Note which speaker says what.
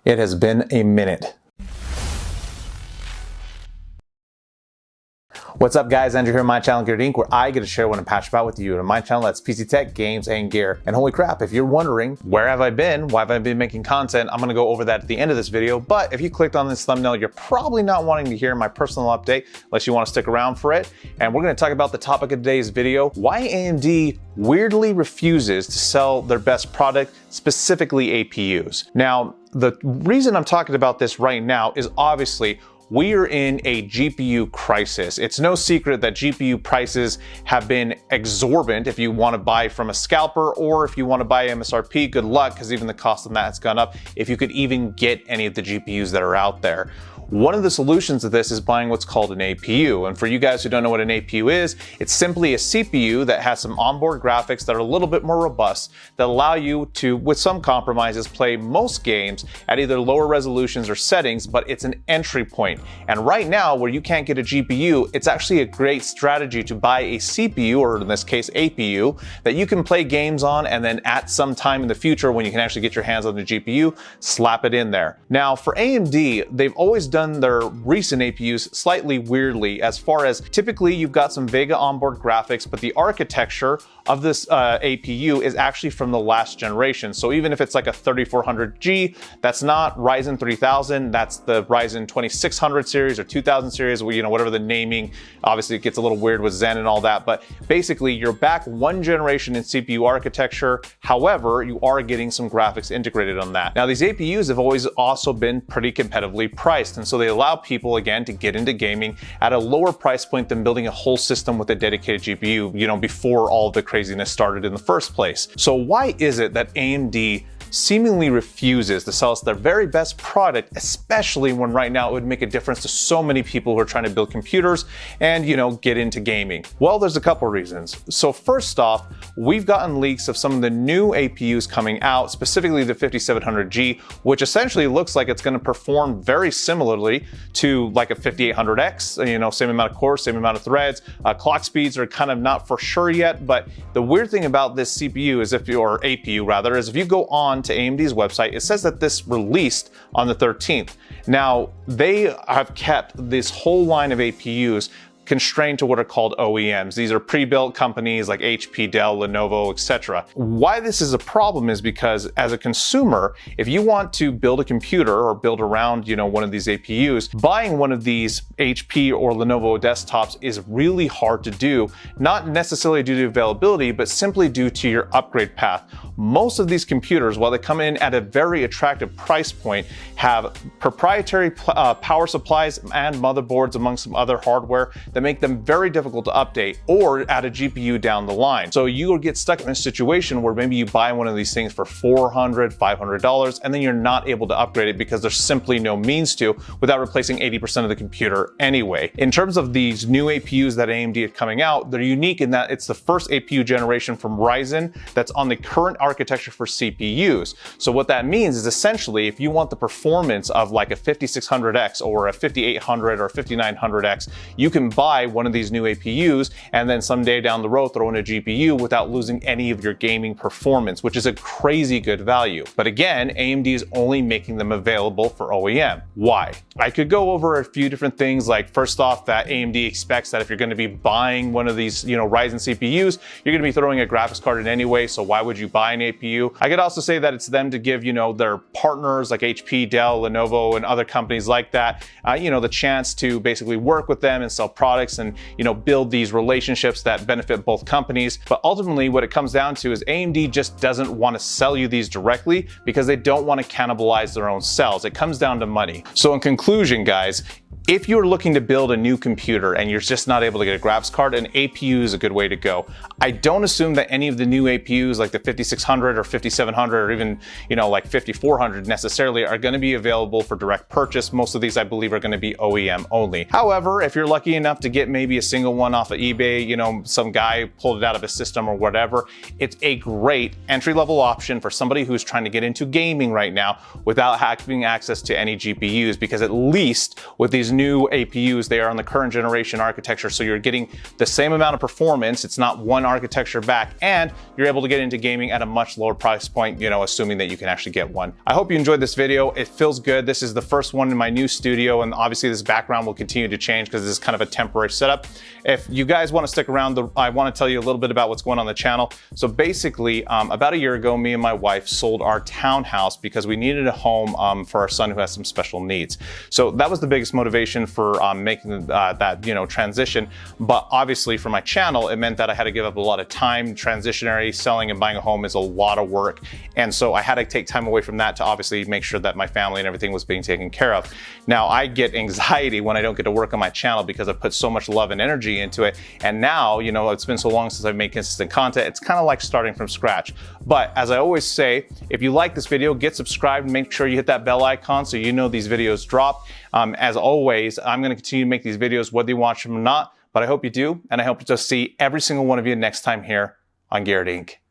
Speaker 1: It has been a minute. What's up guys, Andrew here on my channel GearedInc, where I get to share what I'm passionate about with you. And on my channel, that's PC tech, games, and gear. And holy crap, if you're wondering, where have I been? Why have I been making content? I'm gonna go over that at the end of this video. But if you clicked on this thumbnail, you're probably not wanting to hear my personal update, unless you wanna stick around for it. And we're gonna talk about the topic of today's video, why AMD weirdly refuses to sell their best product, specifically APUs. Now, the reason I'm talking about this right now is obviously we are in a GPU crisis. It's no secret that GPU prices have been exorbitant if you want to buy from a scalper, or if you want to buy MSRP, good luck, because even the cost on that has gone up, if you could even get any of the GPUs that are out there. One of the solutions to this is buying what's called an APU. And for you guys who don't know what an APU is, it's simply a CPU that has some onboard graphics that are a little bit more robust that allow you to, with some compromises, play most games at either lower resolutions or settings, but it's an entry point. And right now, where you can't get a GPU, it's actually a great strategy to buy a CPU, or in this case, APU, that you can play games on, and then at some time in the future, when you can actually get your hands on the GPU, slap it in there. Now, for AMD, they've always done their recent APUs slightly weirdly, as far as typically you've got some Vega onboard graphics, but the architecture of this APU is actually from the last generation. So even if it's like a 3400G, that's not Ryzen 3000, that's the Ryzen 2600 series or 2000 series, you know, whatever the naming. Obviously it gets a little weird with Zen and all that, but basically you're back one generation in CPU architecture. However, you are getting some graphics integrated on that. Now these APUs have always also been pretty competitively priced, and so they allow people, again, to get into gaming at a lower price point than building a whole system with a dedicated GPU, you know, before all the craziness started in the first place. So why is it that AMD seemingly refuses to sell us their very best product, especially when right now it would make a difference to so many people who are trying to build computers and, you know, get into gaming? Well, there's a couple reasons. So first off, we've gotten leaks of some of the new APUs coming out, specifically the 5700G, which essentially looks like it's going to perform very similarly to like a 5800X, you know, same amount of cores, same amount of threads. Clock speeds are kind of not for sure yet, but the weird thing about this CPU is or APU rather, is if you go on to AMD's website, it says that this released on the 13th. Now, they have kept this whole line of APUs constrained to what are called OEMs. These are pre-built companies like HP, Dell, Lenovo, etc. Why this is a problem is because as a consumer, if you want to build a computer or build around, you know, one of these APUs, buying one of these HP or Lenovo desktops is really hard to do, not necessarily due to availability, but simply due to your upgrade path. Most of these computers, while they come in at a very attractive price point, have proprietary power supplies and motherboards among some other hardware that make them very difficult to update, or add a GPU down the line. So you will get stuck in a situation where maybe you buy one of these things for $400, $500, and then you're not able to upgrade it because there's simply no means to, without replacing 80% of the computer anyway. In terms of these new APUs that AMD is coming out, they're unique in that it's the first APU generation from Ryzen that's on the current architecture for CPUs. So what that means is essentially, if you want the performance of like a 5600X or a 5800 or 5900X, you can buy one of these new APUs and then someday down the road throw in a GPU without losing any of your gaming performance, which is a crazy good value. But again, AMD is only making them available for OEM. Why? I could go over a few different things, like first off, that AMD expects that if you're going to be buying one of these, you know, Ryzen CPUs, you're going to be throwing a graphics card in anyway, so why would you buy an APU? I could also say that it's them to give, you know, their partners like HP, Dell, Lenovo, and other companies like that, you know, the chance to basically work with them and sell products and, you know, build these relationships that benefit both companies. But ultimately what it comes down to is AMD just doesn't want to sell you these directly because they don't want to cannibalize their own sales. It comes down to money. So in conclusion, guys, if you're looking to build a new computer and you're just not able to get a graphics card, an APU is a good way to go. I don't assume that any of the new APUs like the 5600 or 5700 or even, you know, like 5400 necessarily are going to be available for direct purchase. Most of these, I believe, are going to be OEM only. However, if you're lucky enough to get maybe a single one off of eBay, you know, some guy pulled it out of his system or whatever, it's a great entry-level option for somebody who's trying to get into gaming right now without having access to any GPUs, because at least with these new APUs. They are on the current generation architecture, so you're getting the same amount of performance. It's not one architecture back, and you're able to get into gaming at a much lower price point, you know, assuming that you can actually get one. I hope you enjoyed this video. It feels good. This is the first one in my new studio, and obviously this background will continue to change because this is kind of a temporary setup. If you guys want to stick around, I want to tell you a little bit about what's going on the channel. So basically, about a year ago, me and my wife sold our townhouse because we needed a home for our son who has some special needs. So that was the biggest motivation for making that, you know, transition. But obviously for my channel, it meant that I had to give up a lot of time. Transitionary selling and buying a home is a lot of work. And so I had to take time away from that to obviously make sure that my family and everything was being taken care of. Now I get anxiety when I don't get to work on my channel because I put so much love and energy into it. And now, you know, it's been so long since I've made consistent content. It's kind of like starting from scratch. But as I always say, if you like this video, get subscribed and make sure you hit that bell icon so you know these videos drop. As always, I'm going to continue to make these videos whether you watch them or not, but I hope you do. And I hope to see every single one of you next time here on GearedInc.